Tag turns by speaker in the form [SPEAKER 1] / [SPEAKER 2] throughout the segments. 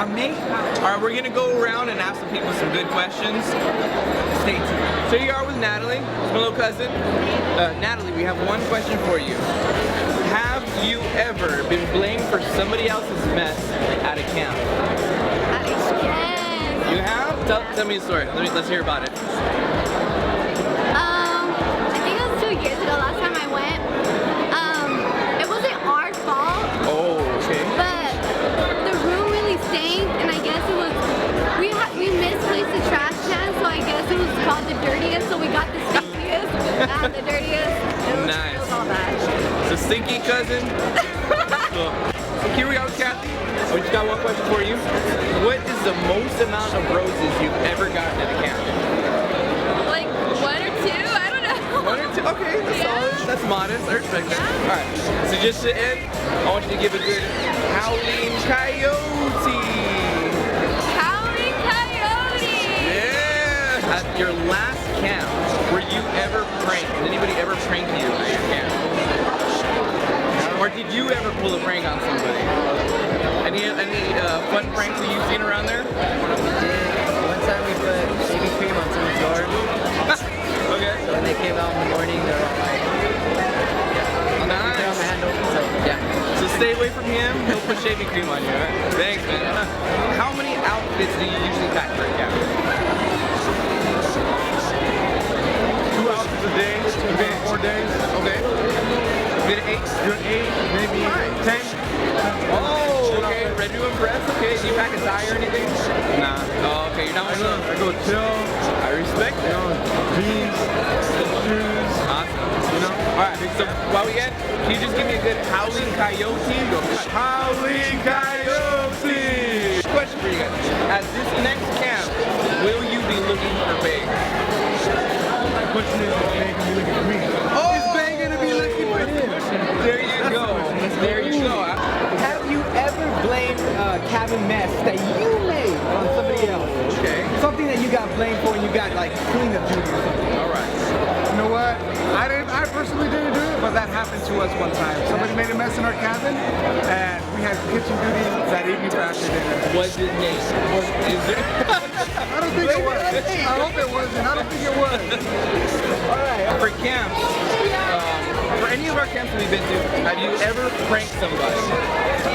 [SPEAKER 1] Me?
[SPEAKER 2] Alright, we're gonna go around and ask some people some good questions. Stay tuned. So here you are with Natalie, my little cousin. Natalie, we have one question for you. Have you ever been blamed for somebody else's mess at a camp?
[SPEAKER 3] Yes.
[SPEAKER 2] You have? Tell me a story. Let's hear about it.
[SPEAKER 3] I think it was 2 years ago, last time I went. It wasn't our fault.
[SPEAKER 2] Oh, okay.
[SPEAKER 3] But the room really stank, and I guess it was, we misplaced the trash can, so I guess it was called the dirtiest, so we got the stinkiest, not the dirtiest.
[SPEAKER 2] Nice.
[SPEAKER 3] It was all bad.
[SPEAKER 2] So stinky cousin. So here we are with Kathy. We just got one question for you. What is the most amount of roses you've ever gotten at a camp?
[SPEAKER 3] Like 1 or 2, I don't know.
[SPEAKER 2] 1 or 2? Okay, that's solid. That's modest. I respect that.
[SPEAKER 3] Yeah.
[SPEAKER 2] Alright, so just to end, I want you to give a good howling coyote.
[SPEAKER 3] Howling coyote!
[SPEAKER 2] Yeah! At your last camp, were you ever pranked? Did anybody ever prank you at your camp? Or did you ever pull a prank on somebody? Any fun pranks that you've seen around there?
[SPEAKER 1] One time we put shaving cream on someone's door.
[SPEAKER 2] Okay.
[SPEAKER 1] So when they came out in the morning, they were all like, yeah.
[SPEAKER 2] Nice.
[SPEAKER 1] They on my handle, so yeah.
[SPEAKER 2] So stay away from him. He'll put shaving cream on you. Right? Thanks, man. How many outfits do you usually pack for a camp?
[SPEAKER 4] 2 outfits a day, maybe 4 days.
[SPEAKER 2] Okay. Good 8?
[SPEAKER 4] Good 8, maybe 10.
[SPEAKER 2] Oh, okay. Ready to impress? Okay. Do you pack a tie or anything?
[SPEAKER 4] Nah.
[SPEAKER 2] Oh, okay. You're not one of those.
[SPEAKER 4] I go chill,
[SPEAKER 2] I respect
[SPEAKER 4] you
[SPEAKER 2] that.
[SPEAKER 4] know, jeans, shoes,
[SPEAKER 2] Awesome.
[SPEAKER 4] you know.
[SPEAKER 2] Alright, so while we end, can you just give me a good howling coyote? Go.
[SPEAKER 4] Howling coyote!
[SPEAKER 2] Question for you guys. At this next camp, will you be looking for Bang?
[SPEAKER 4] The question is Bang gonna be looking for me?
[SPEAKER 2] Oh!
[SPEAKER 4] Is Bang gonna be looking for him?
[SPEAKER 2] There you go. There you go.
[SPEAKER 1] Have you ever blamed a cabin mess that you made on somebody else?
[SPEAKER 2] Okay.
[SPEAKER 1] Something that you got blamed for and you got like cleanup duty or something.
[SPEAKER 2] Alright.
[SPEAKER 4] You know what? I personally didn't do it, but that happened to us one time. Somebody made a mess in our cabin, and we had kitchen duty that evening for after dinner.
[SPEAKER 2] Was it Nate? Is it?
[SPEAKER 4] I don't think it was. I hope it wasn't. I don't think it was.
[SPEAKER 1] Alright.
[SPEAKER 2] For camps, for any of our camps that we've been to, have you ever pranked somebody?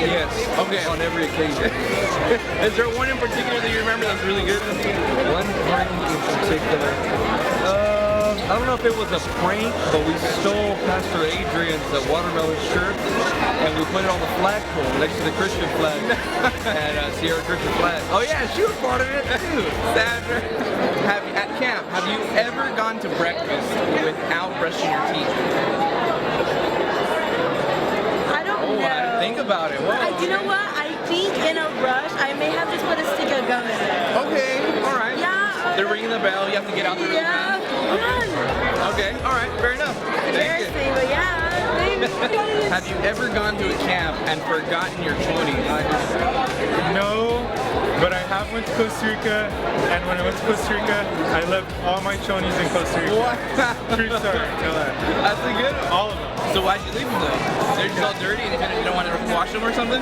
[SPEAKER 2] Yes. Okay. On every occasion. Is there one in particular that you remember that's really good?
[SPEAKER 5] One prank in particular. I don't know if it was a prank, but we stole Pastor Adrian's watermelon shirt and we put it on the flagpole next to the Christian flag at Sierra Christian flag.
[SPEAKER 2] Oh yeah, she was part of it too. Sandra, at camp, have you ever gone to breakfast without brushing your teeth?
[SPEAKER 6] I don't
[SPEAKER 2] Oh,
[SPEAKER 6] know.
[SPEAKER 2] think about it. Whoa.
[SPEAKER 6] You know what? I think in a rush, I may have just put a stick of gum in there.
[SPEAKER 2] Okay, alright.
[SPEAKER 6] Yeah.
[SPEAKER 2] They're ringing the bell, you have to get out there.
[SPEAKER 6] Yeah. Run.
[SPEAKER 2] Okay, alright, fair enough. Thank you.
[SPEAKER 6] Embarrassing, but yeah. Maybe.
[SPEAKER 2] Have you ever gone to a camp and forgotten your 20s?
[SPEAKER 4] No, but I have went to Costa Rica, and when I went to Costa Rica, I left all my chonies in Costa Rica.
[SPEAKER 2] What?
[SPEAKER 4] True story, tell that.
[SPEAKER 2] That's a good one.
[SPEAKER 4] All of them.
[SPEAKER 2] So why'd you leave them though? They're just all dirty and you don't want to wash them or something?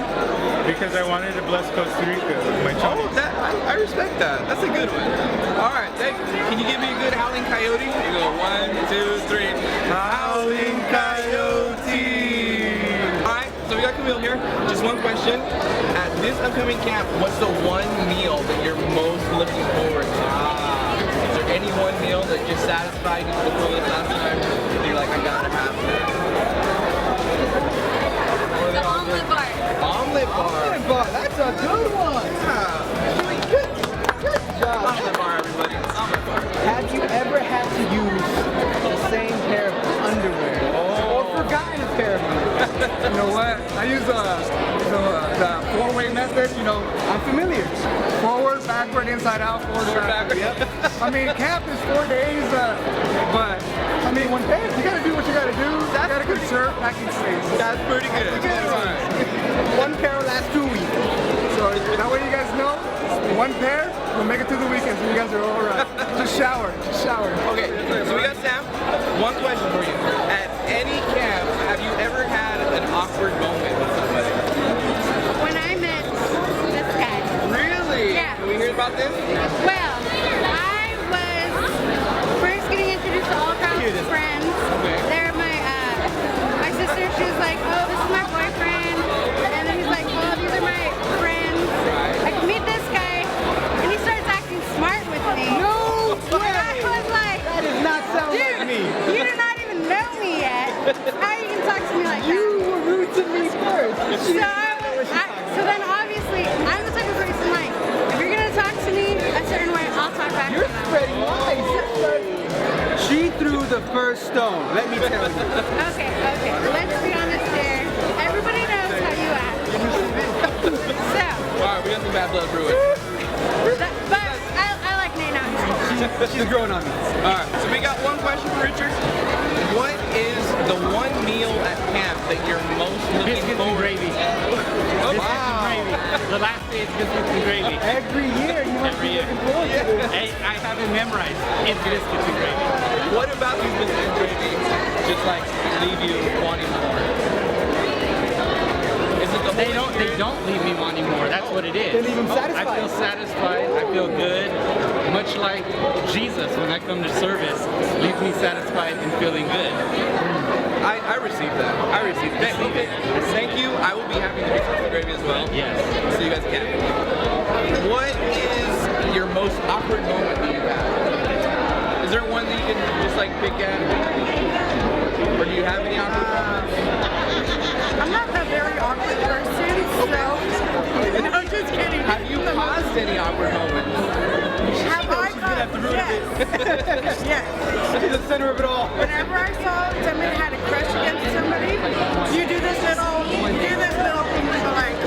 [SPEAKER 4] Because I wanted to bless Costa Rica with my
[SPEAKER 2] Oh,
[SPEAKER 4] chonies.
[SPEAKER 2] I respect that. That's a good one. Alright, can you give me a good howling coyote? You go 1, 2, 3. Howling coyote! Alright, so we got Camille here. Just one question. At this upcoming camp, what's the one meal that you're most looking forward to? Is there any one meal that just satisfied you to the fullest last time? You're like, I gotta have that.
[SPEAKER 3] The omelet bar.
[SPEAKER 2] Omelet bar.
[SPEAKER 1] But that's a good one.
[SPEAKER 2] Yeah.
[SPEAKER 1] Good job.
[SPEAKER 2] Omelet bar, everybody. Omelet bar.
[SPEAKER 1] Have you ever had to use the same pair of underwear? Or forgotten a pair of underwear?
[SPEAKER 4] You know what? I use the 4-way method. You know,
[SPEAKER 1] I'm familiar.
[SPEAKER 4] forward, backward, inside out, forward, backward.
[SPEAKER 2] Yep.
[SPEAKER 4] I mean, camp is 4 days, but I mean, when pants, you gotta do what you gotta do. You gotta conserve packing space.
[SPEAKER 2] That's pretty good.
[SPEAKER 1] One pair lasts 2 weeks.
[SPEAKER 4] So that way you guys know, one pair will make it through the weekend, so you guys are all right. Just shower, just shower.
[SPEAKER 2] Okay, so we got Sam. One question for you. At any camp, have you ever had an awkward moment with somebody?
[SPEAKER 3] When I met this guy.
[SPEAKER 1] first stone, let me tell you.
[SPEAKER 7] Okay. Let's be honest here. Everybody knows how you act. So,
[SPEAKER 2] Alright, we got some bad blood brewing.
[SPEAKER 7] but I like Nate now.
[SPEAKER 1] She's growing on me.
[SPEAKER 2] Alright, so we got one question for Richard. What is the one meal at camp that you're most looking
[SPEAKER 8] Biscuits and
[SPEAKER 2] forward
[SPEAKER 8] gravy.
[SPEAKER 2] Oh,
[SPEAKER 8] Biscuits and gravy. The last day is biscuits and gravy.
[SPEAKER 1] Every year you must
[SPEAKER 8] Every
[SPEAKER 1] be
[SPEAKER 8] year.
[SPEAKER 1] looking forward to this.
[SPEAKER 8] Hey, I have it memorized. It's biscuits and gravy.
[SPEAKER 2] What about these biscuits and gravy just like leave you wanting more? Is it the
[SPEAKER 8] They don't leave me wanting more. That's what it is.
[SPEAKER 1] They leave 'em satisfied.
[SPEAKER 8] I feel satisfied. I feel good. Much like Jesus, when I come to service, leaves me satisfied and feeling good.
[SPEAKER 2] I received that. I received that. Thank you. I will be having the biscuits and gravy as well.
[SPEAKER 8] Yes.
[SPEAKER 2] See you guys at camp. What is your most awkward moment that you've had? Is there one that you can just like pick at? Or do you have any awkward moments?
[SPEAKER 6] I'm not a very awkward person, so no, just kidding.
[SPEAKER 2] Have you caused any awkward moments?
[SPEAKER 6] Have I caused? Yes. Yes.
[SPEAKER 1] She's the center of it all.
[SPEAKER 6] Whenever I saw somebody had a crush against somebody, you do this little thing to like,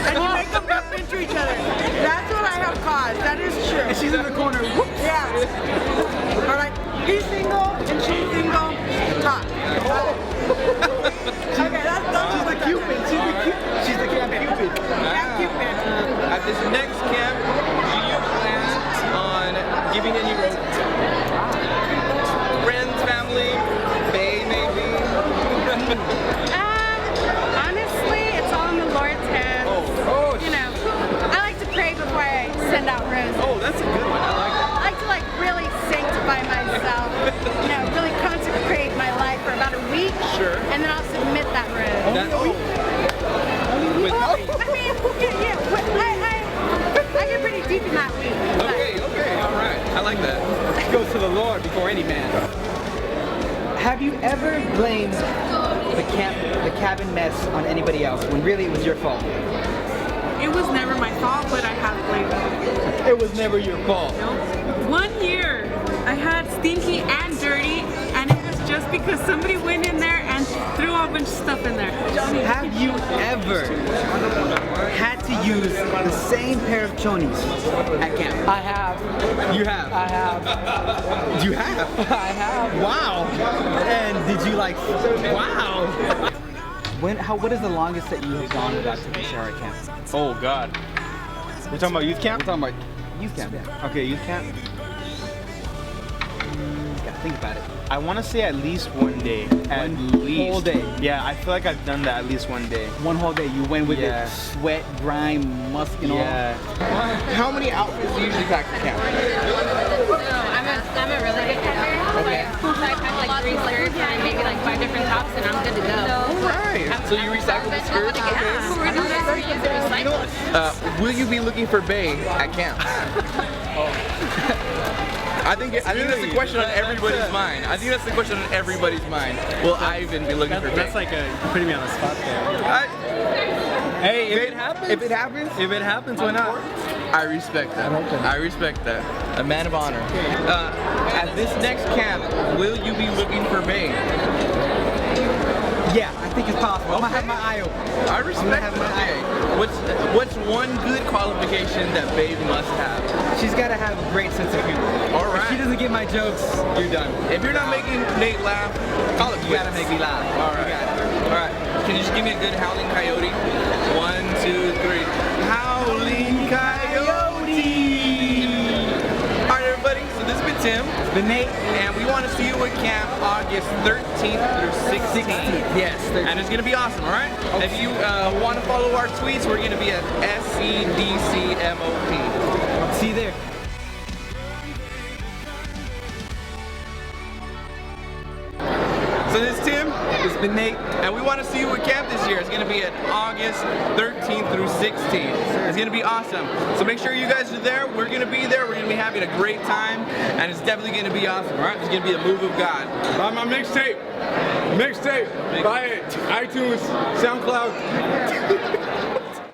[SPEAKER 6] and you make them bump into each other. That's what I have caused. That is true.
[SPEAKER 1] And she's in the corner. Whoops.
[SPEAKER 6] Yeah. Or like, he's single and she's single. Talk. Okay, that's
[SPEAKER 1] She's the Cupid. She's the Camp Cupid.
[SPEAKER 6] Cupid.
[SPEAKER 2] At this next camp, do you plan on giving any rope? Friends, family, bae maybe?
[SPEAKER 7] Honestly, it's all in the Lord's hands. You know, I like to pray before I send out roses.
[SPEAKER 2] Oh, that's a good one. I like that.
[SPEAKER 7] I like to really sanctify myself. You know, really consecrate my life for about a week.
[SPEAKER 2] Sure.
[SPEAKER 7] And then I'll submit that rose.
[SPEAKER 2] With-
[SPEAKER 7] Well, I mean, I get pretty deep in that week. but-
[SPEAKER 2] Okay, all right. I like that.
[SPEAKER 1] Goes to the Lord before any man. Have you ever blamed the cabin mess on anybody else when really it was your fault?
[SPEAKER 9] It was never my fault, but I have blamed it.
[SPEAKER 1] It was never your fault.
[SPEAKER 9] No. 1 year, I had stinky and dirty, and it was just because somebody went in there and threw a bunch of stuff in there.
[SPEAKER 1] Have you ever had to use the same pair of chonies at camp?
[SPEAKER 10] I have.
[SPEAKER 1] You have?
[SPEAKER 10] I have.
[SPEAKER 1] You have?
[SPEAKER 10] I have.
[SPEAKER 1] Wow. And did you like, wow. What is the longest that you have gone without taking a shower at camp?
[SPEAKER 11] Oh God. We're talking about youth camp?
[SPEAKER 1] We're talking about youth camp, yeah.
[SPEAKER 11] Okay, youth camp.
[SPEAKER 1] Gotta think about it.
[SPEAKER 11] I want to say at least one day. At least.
[SPEAKER 1] Whole day.
[SPEAKER 11] Yeah, I feel like I've done that at least one day.
[SPEAKER 1] One whole day. You went with
[SPEAKER 11] Yeah.
[SPEAKER 1] it, sweat, grime, musk, and all.
[SPEAKER 11] Yeah.
[SPEAKER 2] How many outfits do you usually pack for camp?
[SPEAKER 3] I'm a really good packer.
[SPEAKER 2] Okay.
[SPEAKER 3] So I pack like 3 skirts and maybe like 5 different tops and I'm good to go.
[SPEAKER 2] Alright. So you recycle the skirts?
[SPEAKER 3] Yeah, we're doing this reuse and recycle.
[SPEAKER 2] Will you be looking for bae at camp? I think that's the question on everybody's mind. I think that's the question on everybody's mind. Will Ivan be looking for bae?
[SPEAKER 5] That's like putting me on the spot there. Hey, if it happens, why not?
[SPEAKER 2] I respect that. I respect that. A man of honor. At this next camp, will you be looking for bae?
[SPEAKER 1] Yeah, I think it's possible. I'm gonna have my eye open.
[SPEAKER 2] I respect bae. What's one good qualification that bae must have?
[SPEAKER 1] She's gotta have a great sense of humor.
[SPEAKER 2] All
[SPEAKER 1] If
[SPEAKER 2] right.
[SPEAKER 1] she doesn't get my jokes, you're done.
[SPEAKER 2] If you're not making Nate laugh, call it
[SPEAKER 1] You
[SPEAKER 2] quits.
[SPEAKER 1] gotta make me laugh.
[SPEAKER 2] All right.
[SPEAKER 1] You got it.
[SPEAKER 2] All right. Can you just give me a good howling coyote? 1, 2, 3. Howling coyote. All right, everybody. So this has been Tim.
[SPEAKER 1] It's been Nate.
[SPEAKER 2] And we want to see you at camp August 13th through 16th.
[SPEAKER 1] Yes.
[SPEAKER 2] And it's going to be awesome, all right? If you want to follow our tweets, we're going to be at SCDCMOP.
[SPEAKER 1] See you there.
[SPEAKER 2] So this is Tim.
[SPEAKER 1] It's been Nate.
[SPEAKER 2] And we want to see you at camp this year. It's going to be at August 13th through 16th. It's going to be awesome. So make sure you guys are there. We're going to be there. We're going to be having a great time. And it's definitely going to be awesome, all right? It's going to be a move of God.
[SPEAKER 4] Buy my mixtape. Buy it. iTunes, SoundCloud.